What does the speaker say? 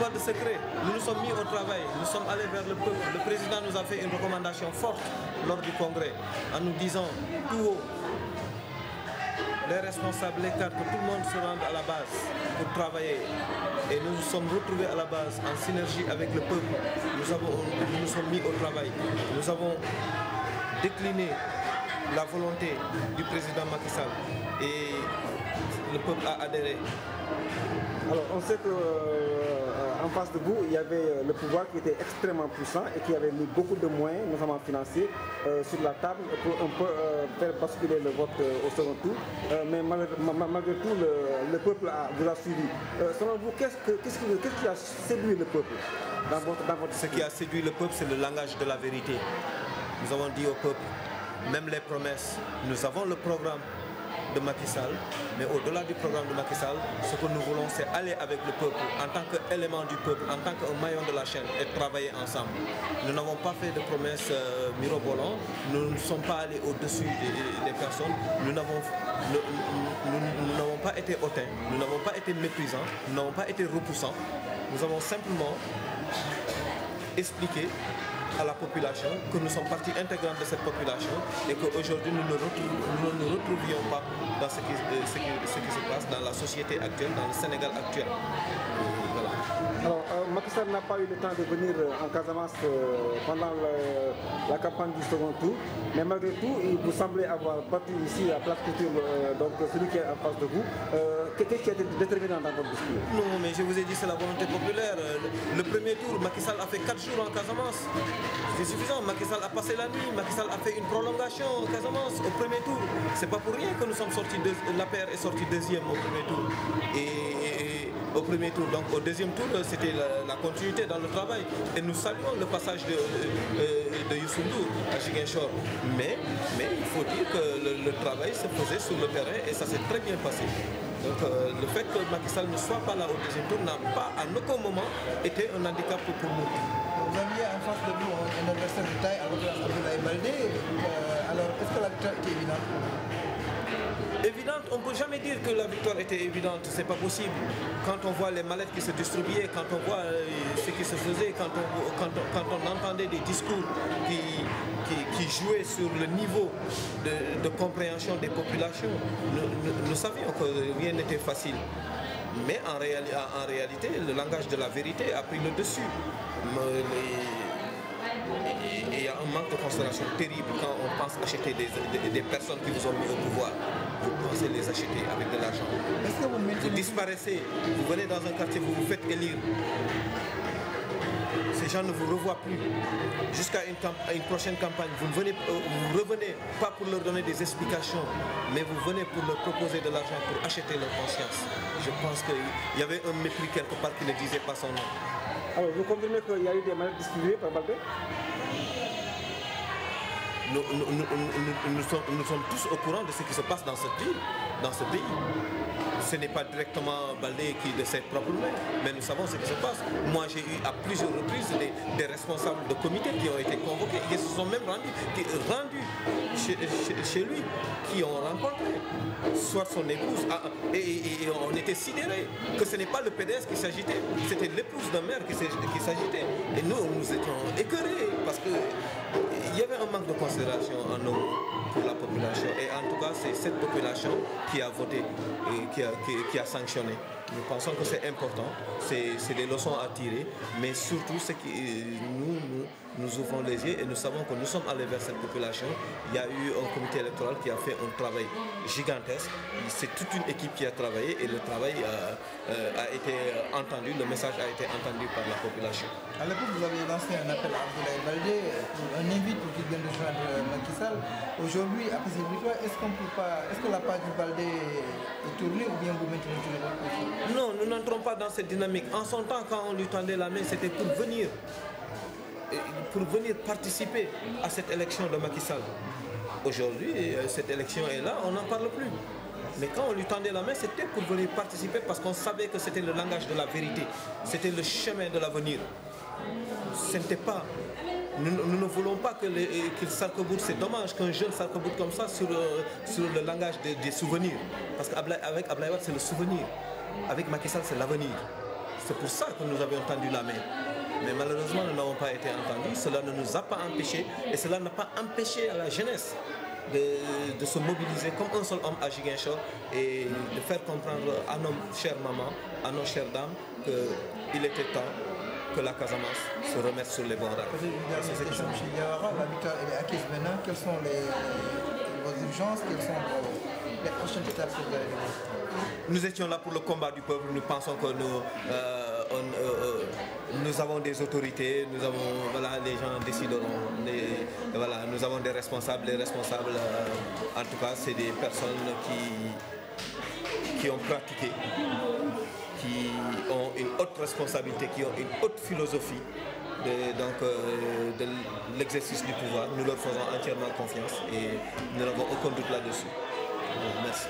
pas de secret. Nous nous sommes mis au travail, nous sommes allés vers le peuple. Le président nous a fait une recommandation forte lors du congrès en nous disant tout haut, les responsables, les cadres, que tout le monde se rende à la base pour travailler. Et nous nous sommes retrouvés à la base en synergie avec le peuple. Nous nous sommes mis au travail. Nous avons décliné la volonté du président Macky Sall et le peuple a adhéré. Alors on sait qu'en face de vous, il y avait le pouvoir qui était extrêmement puissant et qui avait mis beaucoup de moyens, notamment financiers, sur la table pour un peu faire basculer le vote au second tour. Mais malgré tout, le peuple vous a suivi. Selon vous, qu'est-ce qui a séduit le peuple dans votre Ce qui a séduit le peuple, c'est le langage de la vérité. Nous avons dit au peuple, même les promesses, nous avons le programme de Macky Sall, mais au-delà du programme de Macky Sall, ce que nous voulons, c'est aller avec le peuple, en tant qu'élément du peuple, en tant qu'un maillon de la chaîne, et travailler ensemble. Nous n'avons pas fait de promesses mirobolantes, nous ne sommes pas allés au-dessus des personnes, nous n'avons pas été hautains, nous n'avons pas été méprisants, nous n'avons pas été repoussants, nous avons simplement expliqué à la population que nous sommes partie intégrante de cette population et qu'aujourd'hui nous ne nous retrouvions pas dans ce qui se passe dans la société actuelle, dans le Sénégal actuel. Voilà. Alors, Macky Sall n'a pas eu le temps de venir en Casamance pendant la campagne du second tour, mais malgré tout, il vous semblait avoir battu ici à Place Couture, donc celui qui est en face de vous. Qu'est-ce qui a été déterminant dans votre discours? Non, mais je vous ai dit, c'est la volonté populaire. Le premier tour, Macky Sall a fait 4 jours en Casamance. C'est suffisant. Macky Sall a passé la nuit, Macky Sall a fait une prolongation en Casamance au premier tour. C'est pas pour rien que nous sommes sortis, l'APR est sorti deuxième au premier tour. Et au premier tour, donc au deuxième tour, c'était la continuité dans le travail. Et nous saluons le passage de Youssou Ndour à Ziguinchor. Mais il faut dire que le travail se faisait sur le terrain et ça s'est très bien passé. Donc le fait que Macky Sall ne soit pas là au deuxième tour n'a pas à aucun moment été un handicap pour nous. Vous aviez en face de vous un adversaire de taille, Abdoulaye Baldé. Alors, est-ce que la victoire était évidente? Évidente, on ne peut jamais dire que la victoire était évidente, c'est pas possible. Quand on voit les mallettes qui se distribuaient, quand on voit ce qui se faisait, quand on entendait des discours qui jouaient sur le niveau de compréhension des populations, nous savions que rien n'était facile. Mais en réalité, le langage de la vérité a pris le dessus. Il y a un manque de considération terrible quand on pense acheter des personnes qui vous ont mis au pouvoir. Vous pensez les acheter avec de l'argent. Vous disparaissez, vous venez dans un quartier, vous vous faites élire. Ces gens ne vous revoient plus. Jusqu'à une prochaine campagne, vous ne revenez pas pour leur donner des explications, mais vous venez pour leur proposer de l'argent pour acheter leur conscience. Je pense qu'il y avait un mépris quelque part qui ne disait pas son nom. Alors, vous confirmez qu'il y a eu des malades distribuées par Baldé? Nous sommes tous au courant de ce qui se passe dans cette ville, dans ce pays. Ce n'est pas directement Baldé qui de ses propres mains, mais nous savons ce qui se passe. Moi, j'ai eu à plusieurs reprises des responsables de comités qui ont été convoqués, qui se sont même rendus chez lui, qui ont rencontré soit son épouse, et on était sidérés que ce n'est pas le PDS qui s'agitait, c'était l'épouse d'un maire qui s'agitait. Et nous étions écœurés parce qu'il y avait un manque de considération en nous pour la population. Et en tout cas, c'est cette population qui a voté et qui a sanctionné. Nous pensons que c'est important, c'est des leçons à tirer, mais surtout c'est que nous ouvrons les yeux et nous savons que nous sommes allés vers cette population. Il y a eu un comité électoral qui a fait un travail gigantesque. C'est toute une équipe qui a travaillé et le travail a été entendu, le message a été entendu par la population. À l'époque, vous avez lancé un appel à Abdoulaye Baldé, un invite pour qu'il vienne rejoindre Macky Sall. Aujourd'hui, après cette victoire, est-ce que la page du Baldé est tournée ou bien vous maintenez toujours votre position? Non, nous n'entrons pas dans cette dynamique. En son temps, quand on lui tendait la main, c'était pour venir participer à cette élection de Macky Sall. Aujourd'hui, cette élection est là, on n'en parle plus. Mais quand on lui tendait la main, c'était pour venir participer parce qu'on savait que c'était le langage de la vérité. C'était le chemin de l'avenir. Ce n'était pas... Nous ne voulons pas qu'il s'arc-boute. C'est dommage qu'un jeune s'arc-boute comme ça sur le langage des souvenirs. Parce qu'avec Abdoulaye Wade, c'est le souvenir. Avec Macky Sall, c'est l'avenir. C'est pour ça que nous avions tendu la main. Mais malheureusement, nous n'avons pas été entendus. Cela ne nous a pas empêchés et cela n'a pas empêché à la jeunesse de se mobiliser comme un seul homme à Ziguinchor et de faire comprendre à nos chères mamans, à nos chères dames qu'il était temps que la Casamance se remette sur les bons rails. La victoire est acquise maintenant. Quelles sont vos urgences? Quelles sont les prochaines étapes que vous allez donner? Nous étions là pour le combat du peuple. Nous pensons que nous avons des autorités, nous avons, voilà, les gens décideront. Voilà, nous avons des responsables. Les responsables, en tout cas, c'est des personnes qui ont pratiqué, qui ont une haute responsabilité, qui ont une haute philosophie de l'exercice du pouvoir. Nous leur faisons entièrement confiance et nous n'avons aucun doute là-dessus. Merci.